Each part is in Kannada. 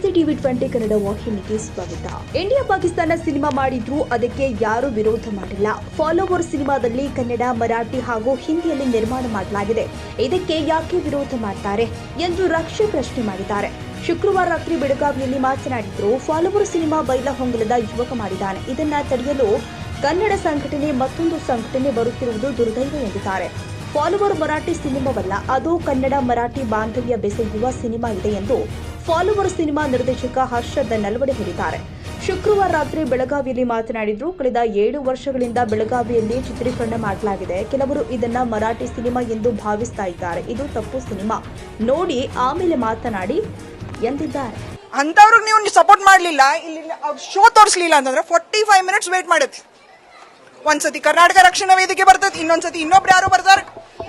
ನಮಸ್ತೆ ಟಿವಿ 20 ಕನ್ನಡ ವಾಹಿನಿಗೆ ಸ್ವಾಗತ. ಇಂಡಿಯಾ ಪಾಕಿಸ್ತಾನ ಸಿನಿಮಾ ಮಾಡಿದ್ರು ಅದಕ್ಕೆ ಯಾರು ವಿರೋಧ ಮಾಡಿಲ್ಲ. ಫಾಲೋವರ್ ಸಿನಿಮಾದಲ್ಲಿ ಕನ್ನಡ, ಮರಾಠಿ ಹಾಗೂ ಹಿಂದಿಯಲ್ಲಿ ನಿರ್ಮಾಣ ಮಾಡಲಾಗಿದೆ. ಇದಕ್ಕೆ ಯಾಕೆ ವಿರೋಧ ಮಾಡ್ತಾರೆ ಎಂದು ರಕ್ಷೆ ಪ್ರಶ್ನೆ ಮಾಡಿದ್ದಾರೆ. ಶುಕ್ರವಾರ ರಾತ್ರಿ ಬೆಳಗಾವಿಯಲ್ಲಿ ಮಾತನಾಡಿದ್ರು. ಫಾಲೋವರ್ ಸಿನಿಮಾ ಬೈಲಹೊಂಗಲದ ಯುವಕ ಮಾಡಿದ್ದಾನೆ. ಇದನ್ನ ತಡೆಯಲು ಕನ್ನಡ ಸಂಘಟನೆ ಮತ್ತೊಂದು ಸಂಘಟನೆ ಬರುತ್ತಿರುವುದು ದುರ್ದೈವ ಎಂದಿದ್ದಾರೆ. ಫಾಲೋವರ್ ಮರಾಠಿ ಸಿನಿಮಾವಲ್ಲ, ಅದು ಕನ್ನಡ ಮರಾಠಿ ಬಾಂಧವ್ಯ ಬೆಸೆಯುವ ಸಿನಿಮಾ ಇದೆ ಎಂದು ಫಾಲೋವರ್ ಸಿನಿಮಾ ನಿರ್ದೇಶಕ ಹರ್ಷದ್ ನಲ್ವಡೆ ಹೇಳಿದ್ದಾರೆ. ಶುಕ್ರವಾರ ರಾತ್ರಿ ಬೆಳಗಾವಿಯಲ್ಲಿ ಮಾತನಾಡಿದ್ರು. ಕಳೆದ 7 ವರ್ಷಗಳಿಂದ ಬೆಳಗಾವಿಯಲ್ಲಿ ಚಿತ್ರೀಕರಣ ಮಾಡಲಾಗಿದೆ. ಕೆಲವರು ಇದನ್ನ ಮರಾಠಿ ಸಿನಿಮಾ ಎಂದು ಭಾವಿಸ್ತಾ ಇದ್ದಾರೆ. ಇದು ತಪ್ಪು. ಸಿನಿಮಾ ನೋಡಿ ಆಮೇಲೆ ಮಾತನಾಡಿ ಎಂದಿದ್ದಾರೆ. ಅಂತವ್ರಿಗೆ ನೀವು ಸಪೋರ್ಟ್ ಮಾಡಲಿಲ್ಲ, ಇಲ್ಲಿ ಶೋ ತೋರಿಸಲಿಲ್ಲ ಅಂತಂದ್ರೆ 45 ಮಿನಿಟ್ಸ್ ವೇಟ್ ಮಾಡುತ್ತೆ. ಒಂದ್ಸತಿ ಕರ್ನಾಟಕ ರಕ್ಷಣಾ ವೇದಿಕೆ ಬರ್ತದೆ, ಇನ್ನೊಂದ್ಸತಿ ಇನ್ನೊಬ್ರು ಯಾರು ಬರ್ತಾರೆ.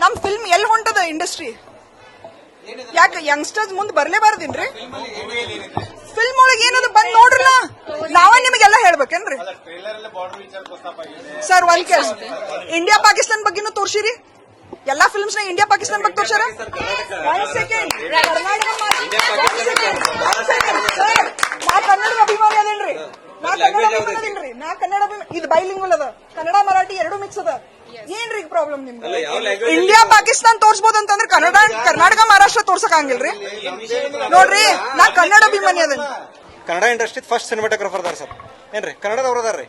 ನಮ್ ಫಿಲ್ಮ್ ಎಲ್ಲಿ ಹೊಂಟದ ಇಂಡಸ್ಟ್ರಿ? ಯಾಕೆ ಯಂಗ್ಸ್ಟರ್ಸ್ ಮುಂದೆ ಬರ್ಲೇಬಾರ್ದಿನ್ರಿ? ಫಿಲ್ಮ್ ಒಳಗೆ ಏನದು ಬಂದ್ ನೋಡ್ರಲ್ಲ, ನಾವ ನಿಮಗೆಲ್ಲ ಹೇಳ್ಬೇಕೇನ್ರಿ? ಸರ್ ಒಂದ್ ಕೇಸ್ ಇಂಡಿಯಾ ಪಾಕಿಸ್ತಾನ ಬಗ್ಗೆನೂ ತೋರ್ಸಿರಿ. ಎಲ್ಲಾ ಫಿಲ್ಮ್ಸ್ ನ ಇಂಡಿಯಾ ಪಾಕಿಸ್ತಾನ ಬಗ್ಗೆ ತೋರ್ಸಾರ. ನಾ ಕನ್ನಡದ ಅಭಿಮಾನಿ ಅದೇನ್ರಿ? ನಾ ಕನ್ನಡ ಇದು ಬೈಲಿಂಗ್ವಲ್ ಅದ, ಕನ್ನಡ ಮರಾಠಿ ಎರಡು ಮಿಕ್ಸ್ ಅದ. ಏನ್ರಿ ಪ್ರಾಬ್ಲಮ್ ನಿಮ್ಗೆ? ಇಂಡಿಯಾ ಪಾಕಿಸ್ತಾನ ತೋರ್ಸ್ಬೋದು ಅಂತಂದ್ರೆ ಕರ್ನಾಟಕ ಮಹಾರಾಷ್ಟ್ರ ತೋರ್ಸಕ್ ಹಂಗಿಲ್ರಿ. ನೋಡ್ರಿ, ನಾ ಕನ್ನಡ ಅಭಿಮಾನಿ ಅದೇನ್. ಕನ್ನಡ ಇಂಡಸ್ಟ್ರಿ ಫಸ್ಟ್ ಸಿನಿಮಾಟೋಗ್ರಫರ್ ಅದಾರ ಸರ್. ಏನ್ರಿ ಕನ್ನಡದವ್ರು ಅದಾರ್ರಿ.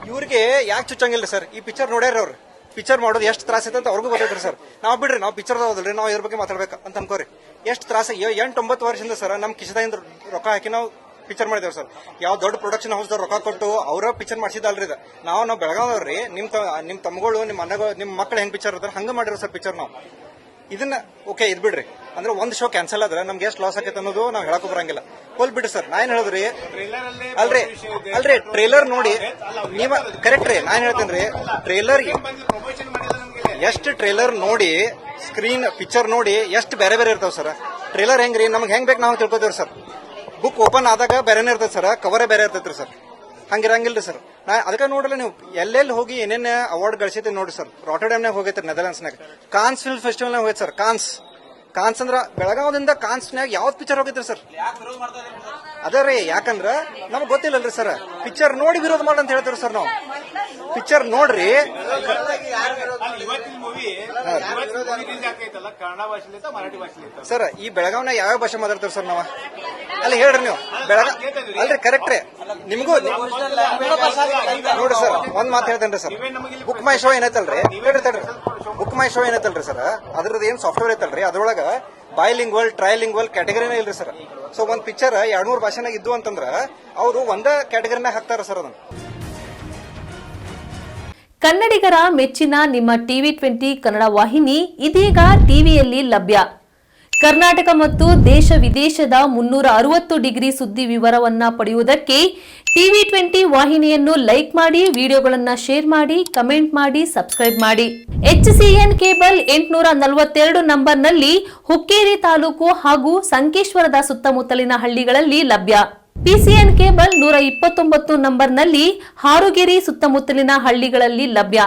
ಇವ್ರಿಗೆ ಯಾಕೆ ಚುಚ್ಚಂಗಿಲ್ಲ ಸರ್? ಈ ಪಿಕ್ಚರ್ ನೋಡ್ಯಾರ ಅವ್ರು. ಪಿಕ್ಚರ್ ಮಾಡೋದು ಎಷ್ಟು ತ್ರಾಸ ಐತೆ ಅಂತ ಅವ್ರಿಗೂ ಗೊತ್ತೈತ್ರಿ ಸರ್. ನಾವು ಬಿಡ್ರಿ, ನಾವು ಪಿಕ್ಚರ್ ಹೋದ್ರಿ, ನಾವು ಇದ್ರ ಬಗ್ಗೆ ಮಾತಾಡ್ಬೇಕು ಅಂತ ಅನ್ಕೋರಿ. ಎಷ್ಟು ತ್ರಾಸ 8-9 ವರ್ಷದಿಂದ ಸರ್ ನಮ್ ಕಿಸದಿಂದ ರೊಕ್ಕ ಹಾಕಿ ನಾವು ಪಿಕ್ಚರ್ ಮಾಡಿದೇವ್ ಸರ್. ಯಾವ ದೊಡ್ಡ ಪ್ರೊಡಕ್ಷನ್ ಹೌಸ್ ರೊಕ್ಕ ಕೊಟ್ಟು ಅವರ ಪಿಕ್ಚರ್ ಮಾಡಿಸಿದಲ್ರಿ. ನಾವು ಬೆಳಗಾವ್ರಿ, ನಿಮ್ ತಮ್ಮಗಳು, ನಿಮ್ ಅಣ್ಣಗಳು, ನಿಮ್ ಮಕ್ಳು ಹೆಂಗ್ ಪಿಕ್ಚರ್ ಇರ್ತಾರೆ ಹಂಗ ಮಾಡಿರೋ ಸರ್ ಪಿಕ್ಚರ್. ನಾವು ಇದನ್ನ ಓಕೆ ಇದ್ ಬಿಡ್ರಿ, ಅಂದ್ರೆ ಒಂದ್ ಶೋ ಕ್ಯಾನ್ಸಲ್ ಆದ್ರೆ ನಮ್ಗೆ ಎಷ್ಟು ಲಾಸ್ ಆಕೈತೆ ಅನ್ನೋದು ನಾವ್ ಹೇಳಕ್ ಬರಂಗಿಲ್ಲ. ಹೋಲ್ ಬಿಡ್ರಿ ಸರ್. ನಾ ಏನ್ ಹೇಳಿದ್ರಿ ಅಲ್ರಿ ಟ್ರೇಲರ್ ನೋಡಿ ನೀವ ಕರೆಕ್ಟ್ ರೀ. ನಾ ಏನ್ ಹೇಳ್ತೇನ್ರಿ, ಟ್ರೇಲರ್ ನೋಡಿ ಸ್ಕ್ರೀನ್ ಪಿಕ್ಚರ್ ನೋಡಿ ಎಷ್ಟು ಬೇರೆ ಬೇರೆ ಇರ್ತಾವ ಸರ್. ಟ್ರೇಲರ್ ಹೆಂಗ್ರಿ ನಮ್ಗೆ ಹೆಂಗ್ ಬೇಕು ನಾವು ತಿಳ್ಕೊತೀವ್ರಿ ಸರ್. ಬುಕ್ ಓಪನ್ ಆದಾಗ ಬೇರೆನೇ ಇರ್ತೈತೆ ಸರ್, ಕವರೇ ಬೇರೆ ಇರ್ತೈತ್ರಿ ಸರ್. ಹಂಗಿರಂಗಿಲ್ರಿ ಸರ್. ನಾ ಅದಕ್ಕೆ ನೋಡಲ್ಲ, ನೀವು ಎಲ್ಲೆಲ್ಲಿ ಹೋಗಿ ಏನೇನ್ ಅವಾರ್ಡ್ ಗಳಿಸೈತಿ ನೋಡಿ ಸರ್. ರಾಟರ್ಡ್ಯಾಮ್ನಾಗ ಹೋಗೈತ್ರಿ, ನೆದರ್ಲ್ಯಾಂಡ್ಸ್ನಾಗ ಕಾನ್ಸ್ ಫಿಲ್ಮ್ ಫೆಸ್ಟಿವಲ್ನಾಗ ಹೋಗೈತೆ ಸರ್. ಕಾನ್ಸ್ ಅಂದ್ರ ಬೆಳಗಾವದಿಂದ ಕಾನ್ಸ್ನಾಗ ಯಾವ್ದು ಪಿಕ್ಚರ್ ಹೋಗೈತ್ರಿ ಸರ್? ಅದೇ ರೀ, ಯಾಕಂದ್ರ ನಮ್ಗೆ ಗೊತ್ತಿಲ್ಲಲ್ರಿ ಸರ್. ಪಿಕ್ಚರ್ ನೋಡಿ ವಿರೋಧ ಮಾಡಿ ಅಂತ ಹೇಳ್ತೀವಿ ಸರ್ ನಾವು. ಪಿಕ್ಚರ್ ನೋಡ್ರಿ ಸರ್. ಈ ಬೆಳಗಾವ್ನಾಗ ಯಾವ ಭಾಷೆ ಮಾತಾಡ್ತೀವಿ ಸರ್ ನಾವು? ಅಲ್ಲಿ ಹೇಳ್ರಿ ನೀವು. ಅಲ್ರಿ ಕರೆಕ್ಟ್ ರೀ. ನಿಮ್ಗೂ ನೋಡ್ರಿ ಸರ್, ಒಂದ್ ಮಾತು ಹೇಳ್ತೇನ್ರಿ ಸರ್. ಬುಕ್ ಮೈ ಶೋ ಏನೈತಲ್ರಿ, ಹೇಳ್ರಿ ಬುಕ್ ಮೈ ಶೋ ಏನೈತಲ್ರಿ ಸರ್, ಅದ್ರದ್ದು ಏನ್ ಸಾಫ್ಟ್ವೇರ್ ಐತಲ್ರಿ, ಅದ್ರೊಳಗ ಬೈಲಿಂಗ್ವಲ್, ಟ್ರೈಲಿಂಗ್ವಲ್ ಕ್ಯಾಟಗರಿನೇ ಇಲ್ರಿ ಸರ್. ಸೊ ಒಂದ್ ಪಿಕ್ಚರ್ 200 ಭಾಷೆನಾಗ ಇದ್ದು ಅಂತಂದ್ರ ಅವರು ಒಂದ ಕ್ಯಾಟಗರಿನಾಗ ಹಾಕ್ತಾರ ಸರ್ ಅದನ್ನ. ಕನ್ನಡಿಗರ ಮೆಚ್ಚಿನ ನಿಮ್ಮ ಟಿವಿ 20 ಕನ್ನಡ ವಾಹಿನಿ ಇದೀಗ ಟಿವಿಯಲ್ಲಿ ಲಭ್ಯ. ಕರ್ನಾಟಕ ಮತ್ತು ದೇಶ ವಿದೇಶದ 360 ಡಿಗ್ರಿ ಸುದ್ದಿ ವಿವರವನ್ನ ಪಡೆಯುವುದಕ್ಕೆ ಟಿವಿ 20 ವಾಹಿನಿಯನ್ನು ಲೈಕ್ ಮಾಡಿ, ವಿಡಿಯೋಗಳನ್ನ ಶೇರ್ ಮಾಡಿ, ಕಮೆಂಟ್ ಮಾಡಿ, ಸಬ್ಸ್ಕ್ರೈಬ್ ಮಾಡಿ. HCN ಕೇಬಲ್ 842 ನಂಬರ್ನಲ್ಲಿ ಹುಕ್ಕೇರಿ ತಾಲೂಕು ಹಾಗೂ ಸಂಕೇಶ್ವರದ ಸುತ್ತಮುತ್ತಲಿನ ಹಳ್ಳಿಗಳಲ್ಲಿ ಲಭ್ಯ. PCN ಕೇಬಲ್ 129 ನಂಬರ್ನಲ್ಲಿ ಹಾರುಗೆರೆ ಸುತ್ತಮುತ್ತಲಿನ ಹಳ್ಳಿಗಳಲ್ಲಿ ಲಭ್ಯ.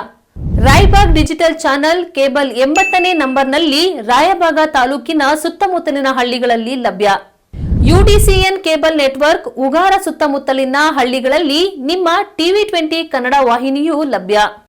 ರಾಯಬಾಗ್ ಡಿಜಿಟಲ್ ಚಾನೆಲ್ ಕೇಬಲ್ 80ನೇ ನಂಬರ್ನಲ್ಲಿ ರಾಯಬಾಗ ತಾಲೂಕಿನ ಸುತ್ತಮುತ್ತಲಿನ ಹಳ್ಳಿಗಳಲ್ಲಿ ಲಭ್ಯ. UDCN ಕೇಬಲ್ ನೆಟ್ವರ್ಕ್ ಉಗಾರ ಸುತ್ತಮುತ್ತಲಿನ ಹಳ್ಳಿಗಳಲ್ಲಿ ನಿಮ್ಮ ಟಿವಿ 20 ಕನ್ನಡ ವಾಹಿನಿಯೂ ಲಭ್ಯ.